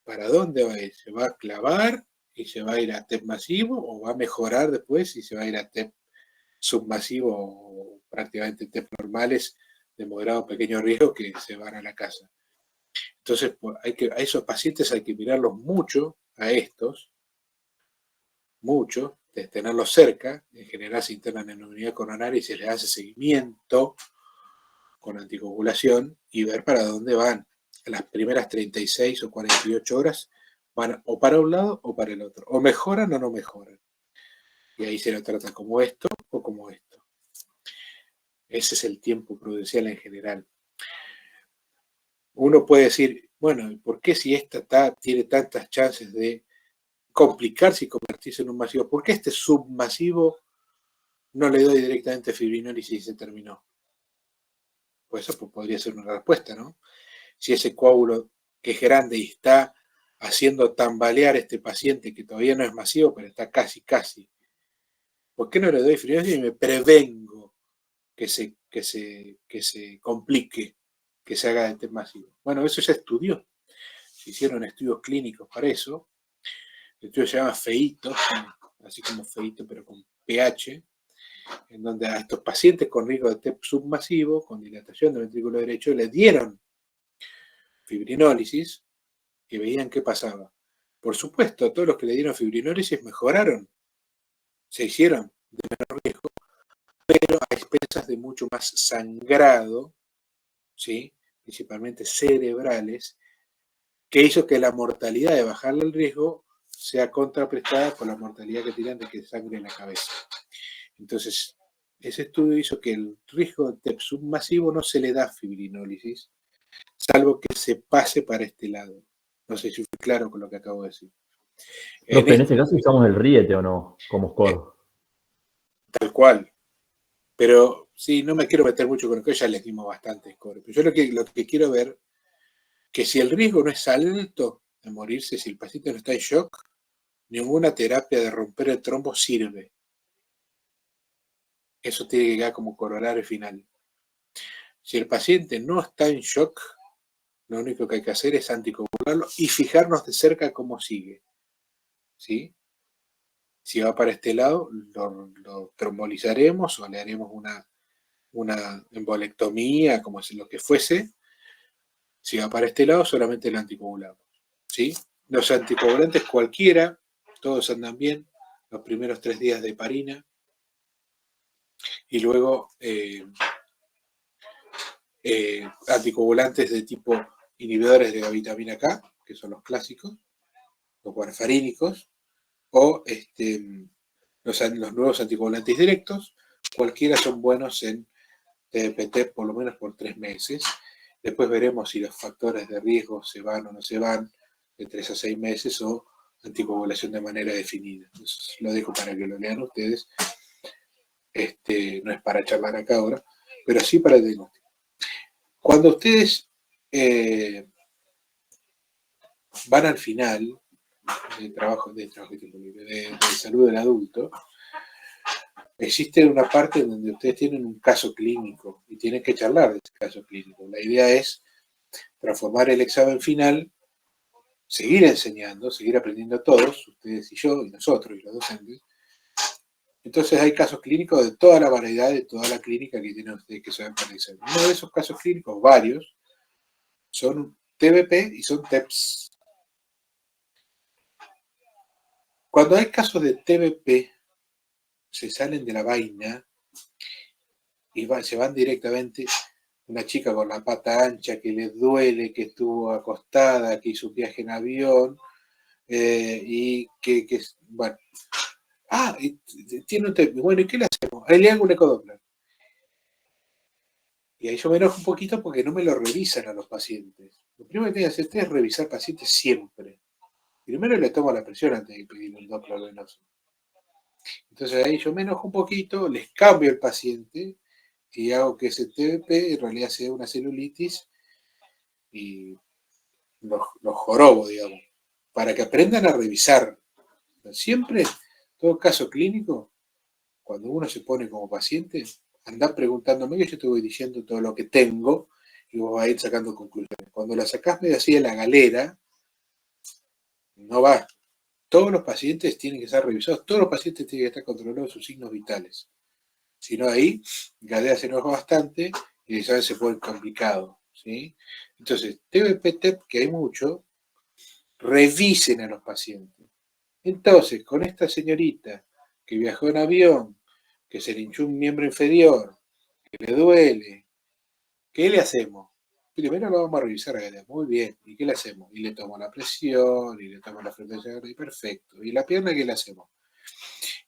¿Para dónde va a ir? ¿Se va a clavar y se va a ir a TEP masivo, o va a mejorar después y se va a ir a TEP submasivo, o prácticamente TEP normales de moderado o pequeño riesgo que se van a la casa? Entonces, a esos pacientes hay que mirarlos mucho, a estos, mucho, de tenerlos cerca. En general se internan en la unidad coronaria y se les hace seguimiento con anticoagulación y ver para dónde van. Las primeras 36 o 48 horas van o para un lado o para el otro. O mejoran o no mejoran. Y ahí se lo trata como esto o como esto. Ese es el tiempo prudencial en general. Uno puede decir, bueno, ¿por qué si esta tiene tantas chances de complicarse y convertirse en un masivo? ¿Por qué este submasivo no le doy directamente fibrinólisis y se terminó? Pues eso podría ser una respuesta, ¿no? Si ese coágulo que es grande y está haciendo tambalear a este paciente, que todavía no es masivo, pero está casi ¿Por qué no le doy fibrinosis y me prevengo que se complique, que se haga de TEP masivo? Bueno, eso ya estudió. Se hicieron estudios clínicos para eso. El estudio se llama FEITO, así como FEITO, pero con pH, en donde a estos pacientes con riesgo de TEP submasivo, con dilatación del ventrículo derecho, les dieron fibrinólisis y veían qué pasaba. Por supuesto, todos los que le dieron fibrinólisis mejoraron, se hicieron de menor riesgo, pero a expensas de mucho más sangrado, ¿sí? Principalmente cerebrales, que hizo que la mortalidad de bajarle el riesgo sea contraprestada por la mortalidad que tienen de que sangre en la cabeza. Entonces, ese estudio hizo que el riesgo de TEP submasivo no se le da fibrinólisis, salvo que se pase para este lado. No sé si fui claro con lo que acabo de decir. Profe, en ese caso usamos el riete o no, como score. Tal cual. Pero sí, no me quiero meter mucho con lo que ya les dimos bastante score. Pero yo lo que quiero ver, que si el riesgo no es alto de morirse, si el paciente no está en shock, ninguna terapia de romper el trombo sirve. Eso tiene que quedar como corolario final. Si el paciente no está en shock, lo único que hay que hacer es anticoagularlo y fijarnos de cerca cómo sigue. ¿Sí? Si va para este lado, lo trombolizaremos o le haremos una embolectomía, como si lo que fuese. Si va para este lado, solamente lo anticoagulamos. ¿Sí? Los anticoagulantes cualquiera, todos andan bien, los primeros 3 días de heparina, y luego anticoagulantes de tipo inhibidores de la vitamina K, que son los clásicos, los warfarínicos, o los nuevos anticoagulantes directos, cualquiera son buenos en TDPT por lo menos por 3 meses. Después veremos si los factores de riesgo se van o no se van de 3 a 6 meses o anticoagulación de manera definida. Entonces, lo dejo para que lo lean ustedes. No es para charlar acá ahora, pero sí para el diagnóstico. Cuando ustedes van al final del trabajo de salud del adulto, existe una parte donde ustedes tienen un caso clínico y tienen que charlar de ese caso clínico. La idea es transformar el examen final, seguir enseñando, seguir aprendiendo todos, ustedes y yo, y nosotros, y los docentes. Entonces hay casos clínicos de toda la variedad, de toda la clínica que tienen ustedes que saber para el examen. Uno de esos casos clínicos, varios, son TBP y son TEPS. Cuando hay casos de TBP, se salen de la vaina y se van directamente. Una chica con la pata ancha que le duele, que estuvo acostada, que hizo un viaje en avión y bueno. Y tiene un TBP. Bueno, ¿y qué le hacemos? Ahí le hago un ecodoppler. Y ahí yo me enojo un poquito porque no me lo revisan a los pacientes. Lo primero que tienen que hacer es revisar pacientes siempre. Primero le tomo la presión antes de pedirle un doppler venoso. Entonces ahí yo me enojo un poquito, les cambio el paciente y hago que ese TBP en realidad sea una celulitis y los jorobo, digamos, para que aprendan a revisar. Siempre, todo caso clínico, cuando uno se pone como paciente, anda preguntándome que yo te voy diciendo todo lo que tengo y vos vas a ir sacando conclusiones. Cuando la sacás medio así de la galera, no va. Todos los pacientes tienen que estar revisados, todos los pacientes tienen que estar controlados sus signos vitales. Si no, ahí Gadea se enoja bastante y el examen se pone complicado. ¿Sí? Entonces, TBP, TEP, que hay mucho, revisen a los pacientes. Entonces, con esta señorita que viajó en avión, que se le hinchó un miembro inferior, que le duele, ¿qué le hacemos? Primero lo vamos a revisar a Gadea. Muy bien. ¿Y qué le hacemos? Y le tomo la presión, y le tomo la frecuencia cardíaca, perfecto. ¿Y la pierna qué le hacemos?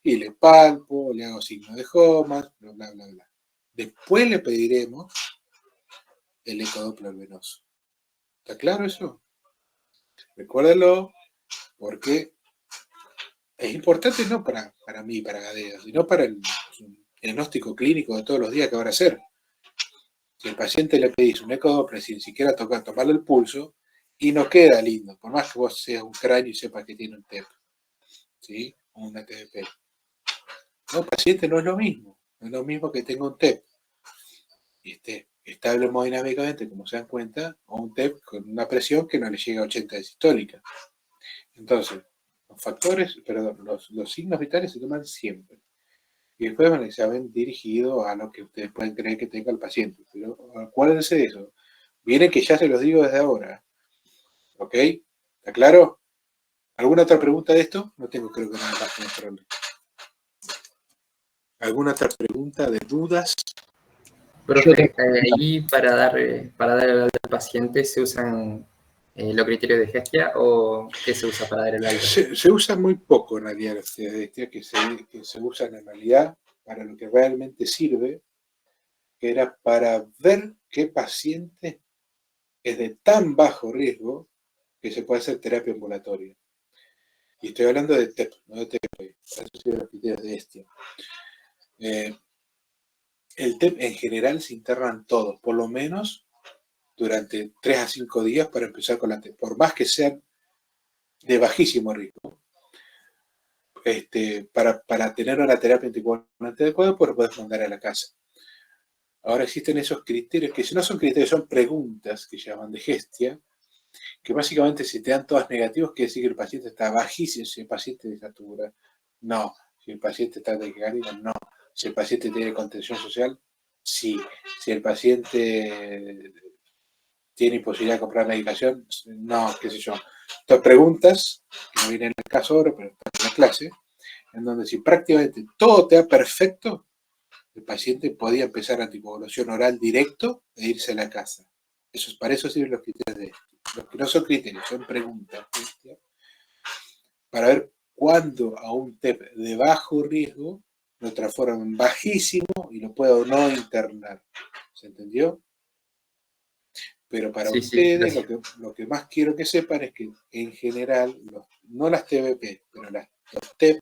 Y le palpo, le hago signo de Hoffmann, bla, bla, bla, bla. Después le pediremos el ecodoppler venoso. ¿Está claro eso? Recuérdalo, porque es importante no para mí, para Gadea, sino para el diagnóstico clínico de todos los días que van a hacer. Si al paciente le pedís un ecodoppler sin siquiera tomarle el pulso, y no queda lindo, por más que vos seas un cráneo y sepas que tiene un TEP, ¿sí? Una TDP. No, paciente no es lo mismo. No es lo mismo que tenga un TEP y esté estable hemodinámicamente, como se dan cuenta, o un TEP con una presión que no le llega a 80 de sistólica. Entonces, los factores, perdón, los signos vitales se toman siempre. Y después van a examen dirigido a lo que ustedes pueden creer que tenga el paciente. Pero acuérdense de eso. Viene que ya se los digo desde ahora. ¿Ok? ¿Está claro? ¿Alguna otra pregunta de esto? No tengo, creo que nada más que mostrarle. ¿Alguna otra pregunta de dudas? Profe, ahí para dar el alta al paciente, ¿se usan los criterios de Hestia o qué se usa para dar el alta? Se usa muy poco en realidad los criterios de Hestia, que se usan en realidad para lo que realmente sirve, que era para ver qué paciente es de tan bajo riesgo que se puede hacer terapia ambulatoria. Y estoy hablando de TEP, no de TEP, eso sí de los criterios de Hestia. El TEP en general se internan todos, por lo menos durante 3 a 5 días para empezar con la TEP, por más que sean de bajísimo riesgo. Para tener una terapia anticoagulante adecuada, pues lo puedes mandar a la casa. Ahora existen esos criterios, que si no son criterios, son preguntas que llaman de Hestia, que básicamente si te dan todas negativos, quiere decir que el paciente está bajísimo, si el paciente de estatura, no. Si el paciente está de taquicardia, no. Si el paciente tiene contención social, sí. Si el paciente tiene imposibilidad de comprar medicación, no, qué sé yo. Estas preguntas, que no vienen en el caso ahora, pero están en la clase, en donde si prácticamente todo te da perfecto, el paciente podía empezar anticoagulación oral directo e irse a la casa. Para eso sirven los criterios de Hestia. Los que no son criterios, son preguntas. ¿Hestia? Para ver cuándo a un TEP de bajo riesgo lo transforman en bajísimo y lo puedo no internar. ¿Se entendió? Pero para Sí, ustedes sí, lo que más quiero que sepan es que en general, no las TBP, pero los TEP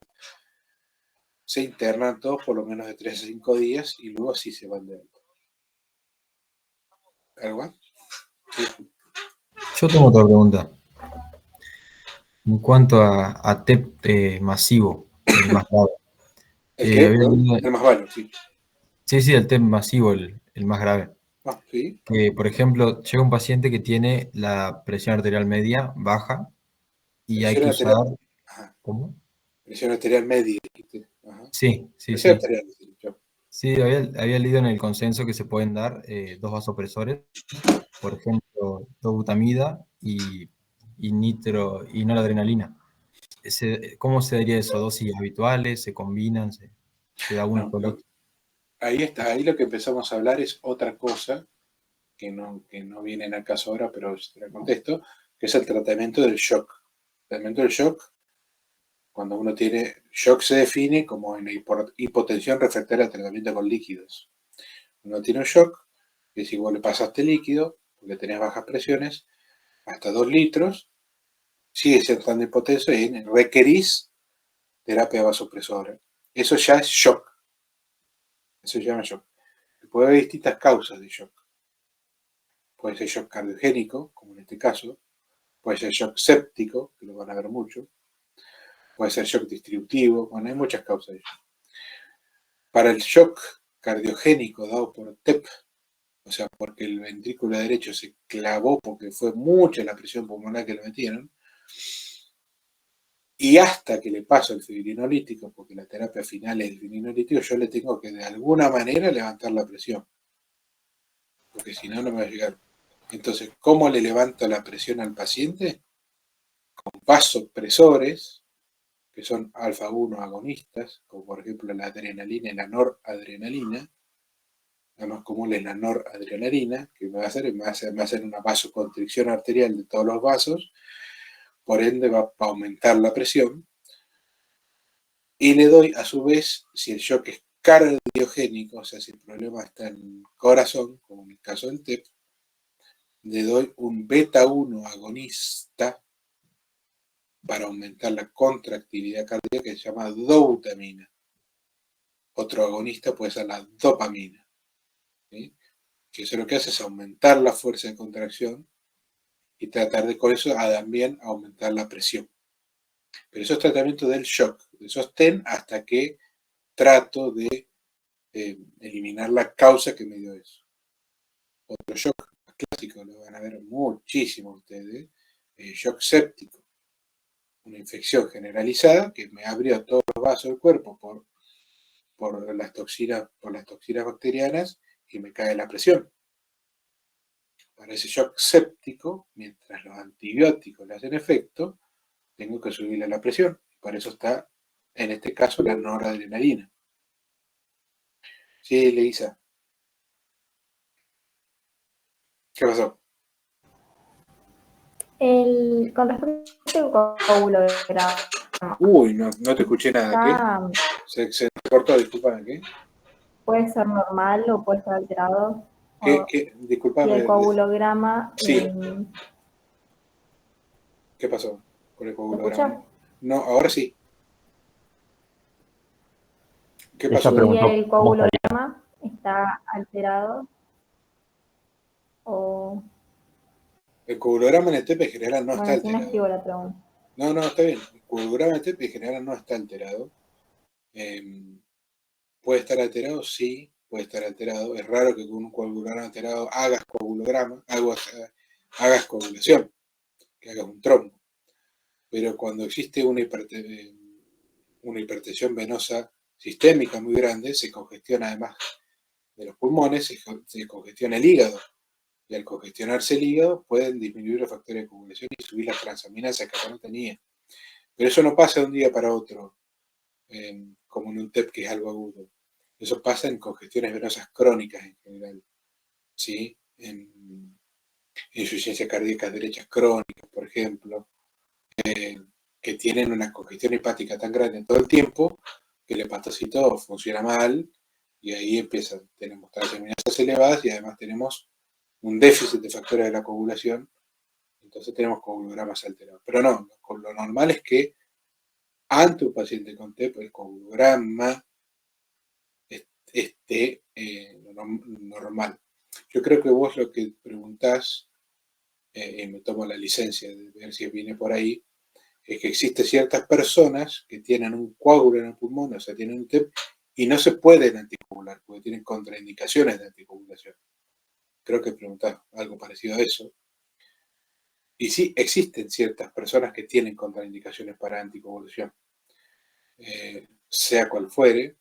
se internan todos por lo menos de 3 a 5 días y luego sí se van de alta. ¿Algo más? Sí. Yo tengo otra pregunta. En cuanto a TEP masivo, el más grave. ¿El qué? Había leído- El más malo, sí. sí, el TEP masivo, el más grave. Ah, sí. Que, por ejemplo, llega un paciente que tiene la presión arterial media baja y hay Presión que usar... arterial. Ajá. ¿Cómo? Presión arterial media. Ajá. Sí. Presión arterial. Sí, había leído en el consenso que se pueden dar 2 vasopresores, por ejemplo, dobutamida y noradrenalina. ¿Cómo se daría eso? ¿Dosis habituales? ¿Se combinan? ¿Se da uno No, con otro? ahí está. Ahí lo que empezamos a hablar es otra cosa que no viene en el caso ahora, pero te la contesto, que es el tratamiento del shock. El tratamiento del shock, cuando uno tiene shock, se define como en hipotensión refractaria al tratamiento con líquidos. Uno tiene un shock, que si vos le pasaste líquido, porque tenés bajas presiones, hasta 2 litros, sigue siendo hipotenso y requerís terapia vasopresora. Eso ya es shock. Eso se llama shock. Puede haber distintas causas de shock. Puede ser shock cardiogénico, como en este caso. Puede ser shock séptico, que lo van a ver mucho. Puede ser shock distributivo. Bueno, hay muchas causas de shock. Para el shock cardiogénico dado por TEP, o sea, porque el ventrículo derecho se clavó porque fue mucha la presión pulmonar que le metieron, y hasta que le paso el fibrinolítico, porque la terapia final es el fibrinolítico, yo le tengo que de alguna manera levantar la presión, porque si no, no me va a llegar. Entonces, ¿cómo le levanto la presión al paciente? Con vasopresores, que son alfa-1 agonistas, como por ejemplo la adrenalina y la noradrenalina. La más común es la noradrenalina, que me va a hacer, me va a hacer una vasoconstricción arterial de todos los vasos, por ende va a aumentar la presión. Y le doy, a su vez, si el shock es cardiogénico, o sea, si el problema está en el corazón, como en el caso del TEP, le doy un beta-1 agonista para aumentar la contractilidad cardíaca, que se llama dobutamina. Otro agonista puede ser la dopamina, ¿sí? Que eso lo que hace es aumentar la fuerza de contracción y tratar de con eso también aumentar la presión. Pero eso es tratamiento del shock, de sostén hasta que trato de eliminar la causa que me dio eso. Otro shock clásico, lo van a ver muchísimo ustedes, shock séptico. Una infección generalizada que me abrió todos los vasos del cuerpo por las toxinas bacterianas y me cae la presión. Para ese shock séptico, mientras los antibióticos le hacen efecto, tengo que subirle la presión. Por eso está, en este caso, la noradrenalina. Sí, Leisa. ¿Qué pasó? Con respecto al coagulograma. Uy, no te escuché nada. ¿Qué? Se cortó, disculpame, ¿qué? Puede ser normal o puede estar alterado. ¿Qué? Disculpame. Y el coagulograma. Sí. ¿Qué pasó con el coagulograma? ¿Me escuchas? No, ahora sí. ¿Qué pasó? ¿Y el coagulograma está alterado? ¿O...? El coagulograma en el TEP en general no está alterado. No escribo la pregunta. No, está bien. El coagulograma en el TEP en general no está alterado. ¿Puede estar alterado? Sí, puede estar alterado. Es raro que con un coagulograma alterado hagas coagulograma, hagas coagulación, que hagas un trombo. Pero cuando existe una hipertensión venosa sistémica muy grande, se congestiona además de los pulmones, se congestiona el hígado. Y al congestionarse el hígado pueden disminuir los factores de coagulación y subir las transaminasas que acá no tenía. Pero eso no pasa de un día para otro, como en un TEP que es algo agudo. Eso pasa en congestiones venosas crónicas en general, ¿sí? En insuficiencias cardíacas derechas crónicas, por ejemplo, que tienen una congestión hepática tan grande todo el tiempo que el hepatocito funciona mal y ahí tenemos transaminasas elevadas y además tenemos un déficit de factores de la coagulación, entonces tenemos coagulogramas alterados. Pero no, lo normal es que ante un paciente con TEP el coagulograma esté normal. Yo creo que vos lo que preguntás, y me tomo la licencia de ver si viene por ahí, es que existen ciertas personas que tienen un coágulo en el pulmón, o sea, tienen un TEP, y no se pueden anticoagular, porque tienen contraindicaciones de anticoagulación. Creo que preguntás algo parecido a eso. Y sí, existen ciertas personas que tienen contraindicaciones para anticoagulación. Sea cual fuere,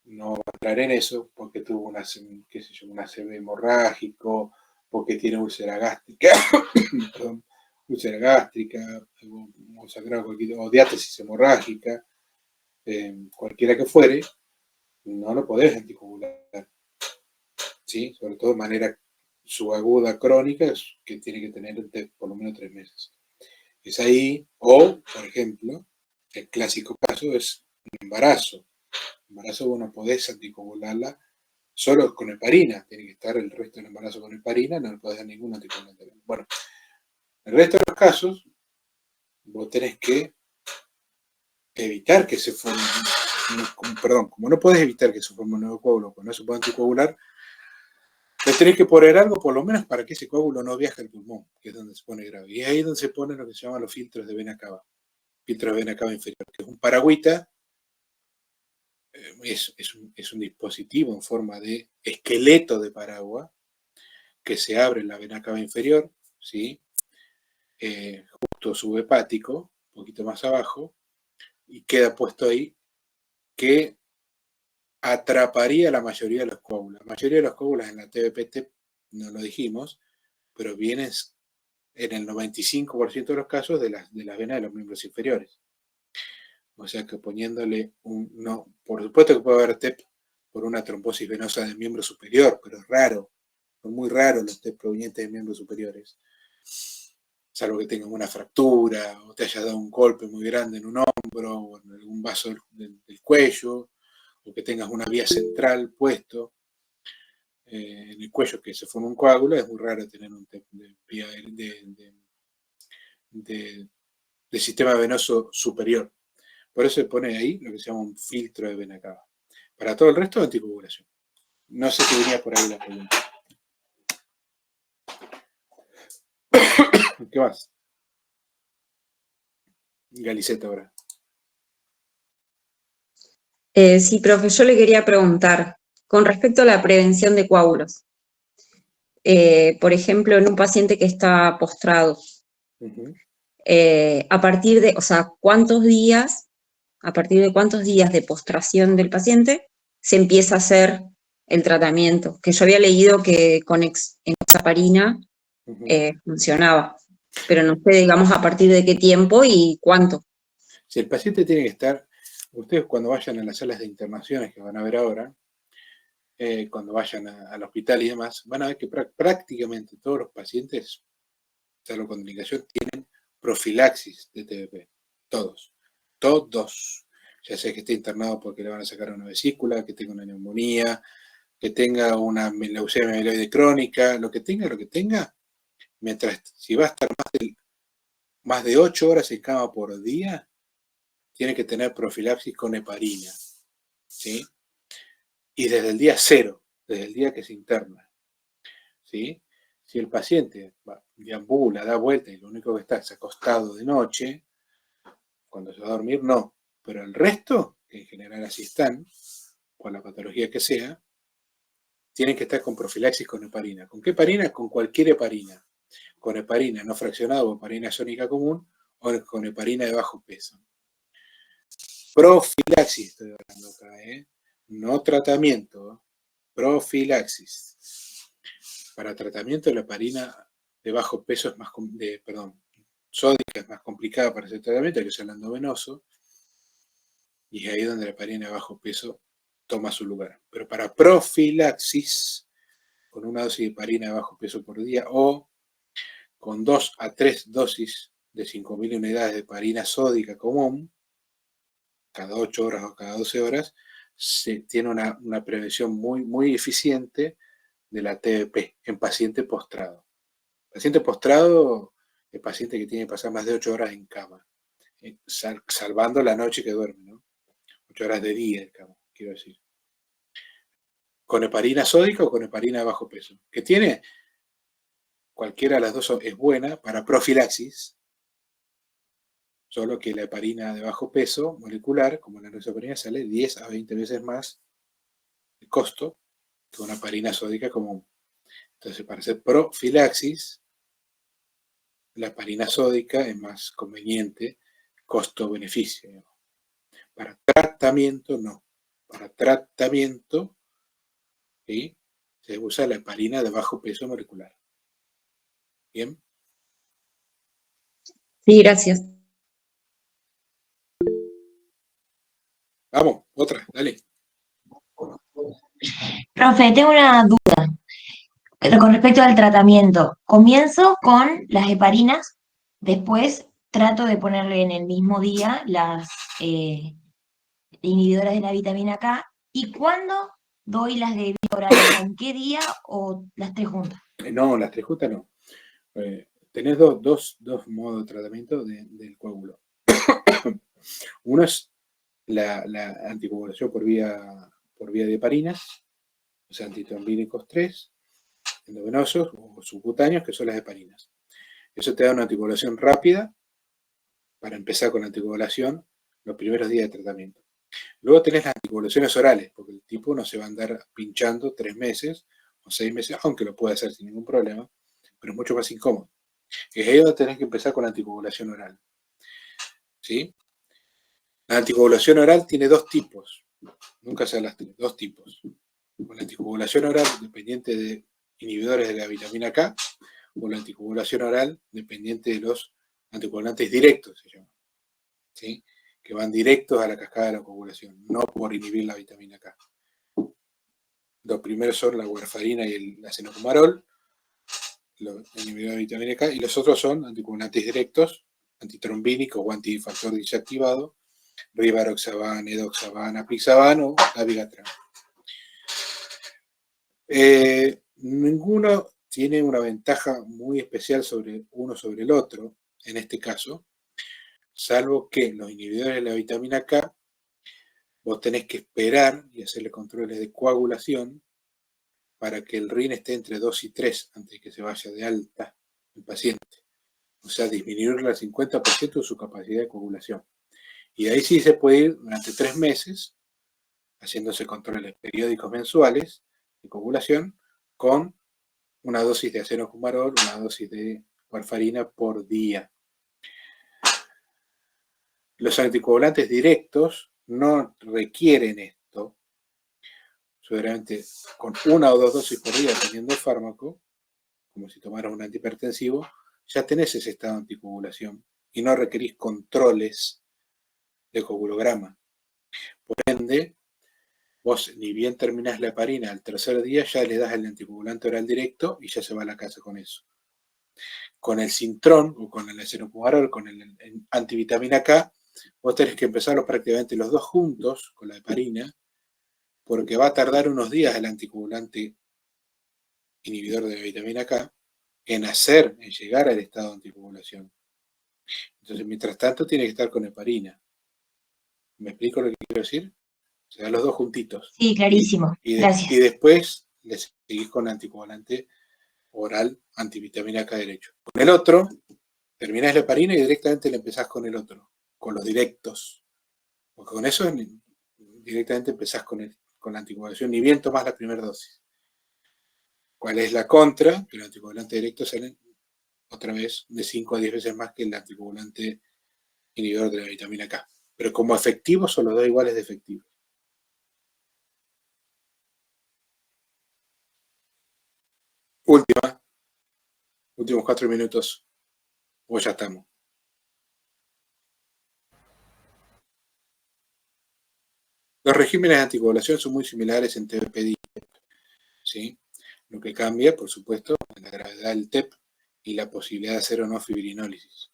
no voy a entrar en eso, porque tuvo un ACV hemorrágico, porque tiene úlcera gástrica, perdón, úlcera gástrica, o diátesis hemorrágica, cualquiera que fuere, no lo podés anticoagular. ¿Sí? Sobre todo de manera subaguda crónica, que tiene que tener por lo menos 3 meses. Es ahí, o, por ejemplo, el clásico caso es un embarazo. El embarazo vos no podés anticoagularla solo con heparina, tiene que estar el resto del embarazo con heparina, no le podés dar ningún anticoagulante. Bueno, el resto de los casos, vos tenés que evitar que se forme, como no podés evitar que se forme un nuevo coágulo, cuando no se puede anticoagular, le tenés que poner algo por lo menos para que ese coágulo no viaje al pulmón, que es donde se pone grave. Y ahí es donde se ponen lo que se llaman los filtros de vena cava. Filtros de vena cava inferior, que es un paragüita, es un dispositivo en forma de esqueleto de paraguas que se abre en la vena cava inferior, ¿sí? Justo subhepático, un poquito más abajo, y queda puesto ahí, que atraparía la mayoría de los coágulos. La mayoría de los coágulos en la TBPT, no lo dijimos, pero vienen en el 95% de los casos de las venas de los miembros inferiores. O sea que poniéndole por supuesto que puede haber TEP por una trombosis venosa del miembro superior, pero es raro, son muy raros los TEP provenientes de miembros superiores. Salvo que tengas una fractura, o te hayas dado un golpe muy grande en un hombro, o en algún vaso del cuello, o que tengas una vía central puesto en el cuello que se forma un coágulo, es muy raro tener un TEP de sistema venoso superior. Por eso se pone ahí lo que se llama un filtro de vena cava. Para todo el resto, anticoagulación. No sé si venía por ahí la pregunta. ¿Qué más? Galiceta ahora. Sí, profe, yo le quería preguntar, con respecto a la prevención de coágulos, por ejemplo, en un paciente que está postrado, Ujú. a partir de, o sea, a partir de cuántos días de postración del paciente se empieza a hacer el tratamiento, que yo había leído que con enoxaparina Ujú. funcionaba, pero no sé, digamos, a partir de qué tiempo y cuánto. Si el paciente tiene que estar, ustedes cuando vayan a las salas de internaciones que van a ver ahora, cuando vayan al hospital y demás, van a ver que prácticamente todos los pacientes, salvo contraindicación, tienen profilaxis de TBP. Todos. Todos. Ya sea que esté internado porque le van a sacar una vesícula, que tenga una neumonía, que tenga una leucemia mieloide crónica, lo que tenga, mientras, si va a estar más de 8 horas en cama por día, tiene que tener profilaxis con heparina, ¿sí? Y desde el día 0, desde el día que se interna, ¿sí? Si el paciente deambula, da vuelta y lo único que está es acostado de noche, cuando se va a dormir, no. Pero el resto, que en general así están, por la patología que sea, tienen que estar con profilaxis con heparina. ¿Con qué heparina? Con cualquier heparina. Con heparina no fraccionada o heparina sónica común, o con heparina de bajo peso. Profilaxis estoy hablando acá, ¿eh? No tratamiento, profilaxis. Para tratamiento la heparina de bajo peso es más, sódica es más complicada para hacer tratamiento, que es el endovenoso, y es ahí donde la heparina de bajo peso toma su lugar. Pero para profilaxis, con una dosis de heparina de bajo peso por día o con 2 a 3 dosis de 5.000 unidades de heparina sódica común, cada 8 horas o cada 12 horas, se tiene una prevención muy, muy eficiente de la TBP en paciente postrado. Paciente postrado es paciente que tiene que pasar más de 8 horas en cama, salvando la noche que duerme, ¿no? 8 horas de día en cama, quiero decir. ¿Con heparina sódica o con heparina de bajo peso? ¿Qué tiene? Cualquiera de las dos es buena para profilaxis, solo que la heparina de bajo peso molecular, como la enoxaparina, sale 10 a 20 veces más de costo que una heparina sódica común. Entonces, para hacer profilaxis, la heparina sódica es más conveniente, costo-beneficio. Para tratamiento, no. Para tratamiento, ¿sí?, se usa la heparina de bajo peso molecular. ¿Bien? Sí, gracias. Vamos, otra, dale. Profe, tengo una duda con respecto al tratamiento. Comienzo con las heparinas, después trato de ponerle en el mismo día las inhibidoras de la vitamina K. ¿Y cuándo doy las de vía oral? O sea, ¿en qué día o las tres juntas? No, las tres juntas no. Tenés dos modos de tratamiento del coágulo. Uno es la anticoagulación por vía de heparinas, o sea, antitrombínicos 3, endovenosos o subcutáneos, que son las heparinas. Eso te da una anticoagulación rápida para empezar con la anticoagulación los primeros días de tratamiento. Luego tenés las anticoagulaciones orales, porque el tipo no se va a andar pinchando 3 meses o 6 meses, aunque lo puede hacer sin ningún problema, pero es mucho más incómodo. Es ahí donde tenés que empezar con la anticoagulación oral. ¿Sí? La anticoagulación oral tiene dos tipos, nunca se las tiene, dos tipos. Con la anticoagulación oral dependiente de inhibidores de la vitamina K, o la anticoagulación oral dependiente de los anticoagulantes directos, se llama, ¿sí?, que van directos a la cascada de la coagulación, no por inhibir la vitamina K. Los primeros son la warfarina y el acenocumarol, los inhibidores de vitamina K, y los otros son anticoagulantes directos, antitrombínicos o antifactor desactivado, rivaroxaban, edoxaban, apixaban o dabigatran. Ninguno tiene una ventaja muy especial sobre uno sobre el otro, en este caso, salvo que los inhibidores de la vitamina K, vos tenés que esperar y hacerle controles de coagulación para que el RIN esté entre 2 y 3 antes de que se vaya de alta el paciente. O sea, disminuirle al 50% de su capacidad de coagulación. Y de ahí sí se puede ir durante 3 meses haciéndose controles periódicos mensuales de coagulación con una dosis de acenofumarol, una dosis de warfarina por día. Los anticoagulantes directos no requieren esto. Seguramente con una o dos dosis por día, dependiendo del fármaco, como si tomaras un antihipertensivo, ya tenés ese estado de anticoagulación y no requerís controles de coagulograma. Por ende, vos ni bien terminás la heparina al tercer día, ya le das el anticoagulante oral directo y ya se va a la casa con eso. Con el Sintrón o con el acenofumarol, con el antivitamina K, vos tenés que empezarlos prácticamente los dos juntos con la heparina, porque va a tardar unos días el anticoagulante inhibidor de la vitamina K en llegar al estado de anticoagulación. Entonces, mientras tanto, tiene que estar con heparina. ¿Me explico lo que quiero decir? O sea, los dos juntitos. Sí, clarísimo. Gracias. Y después le seguís con anticoagulante oral antivitamina K derecho. Con el otro, terminás la heparina y directamente le empezás con el otro, con los directos. Porque con eso directamente empezás con la anticoagulación, ni bien tomás la primera dosis. ¿Cuál es la contra? Que los anticoagulantes directos salen otra vez de 5 a 10 veces más que el anticoagulante inhibidor de la vitamina K. Pero como efectivos son los dos iguales de efectivos. Últimos 4 minutos. O ya estamos. Los regímenes de anticoagulación son muy similares en TBP y TEP, ¿sí? Lo que cambia, por supuesto, es la gravedad del TEP y la posibilidad de hacer o no fibrinólisis.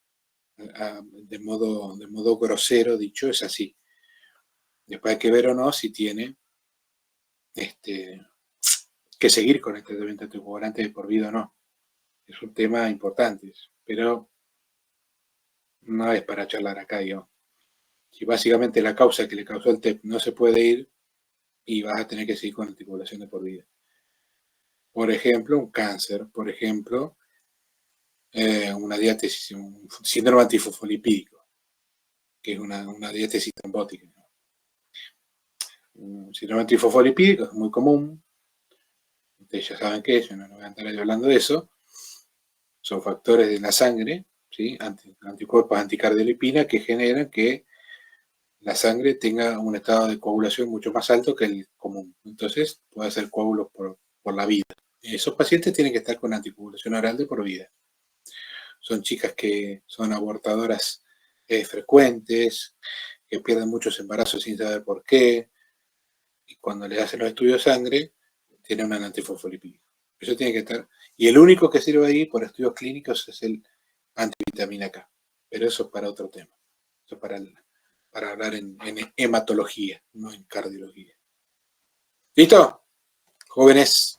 De modo grosero dicho, es así. Después hay que ver o no si tiene que seguir con el tratamiento anticoagulante de por vida o no. Es un tema importante, pero no es para charlar acá, digamos. Si básicamente la causa que le causó el TEP no se puede ir, y vas a tener que seguir con anticoagulación de por vida. Por ejemplo, un cáncer, por ejemplo, una diátesis, un síndrome antifosfolipídico, que es una diátesis trombótica. Un síndrome antifosfolipídico es muy común. Ustedes ya saben qué es, yo no voy a andar ahí hablando de eso. Son factores de la sangre, ¿sí? Anticuerpos anticardiolipina que generan que la sangre tenga un estado de coagulación mucho más alto que el común. Entonces, puede hacer coágulos por la vida. Esos pacientes tienen que estar con anticoagulación oral de por vida. Son chicas que son abortadoras frecuentes, que pierden muchos embarazos sin saber por qué, y cuando le hacen los estudios de sangre, tienen un antifosfolipídico. Eso tiene que estar. Y el único que sirve ahí por estudios clínicos es el antivitamina K. Pero eso es para otro tema. Eso es para hablar en hematología, no en cardiología. ¿Listo? Jóvenes.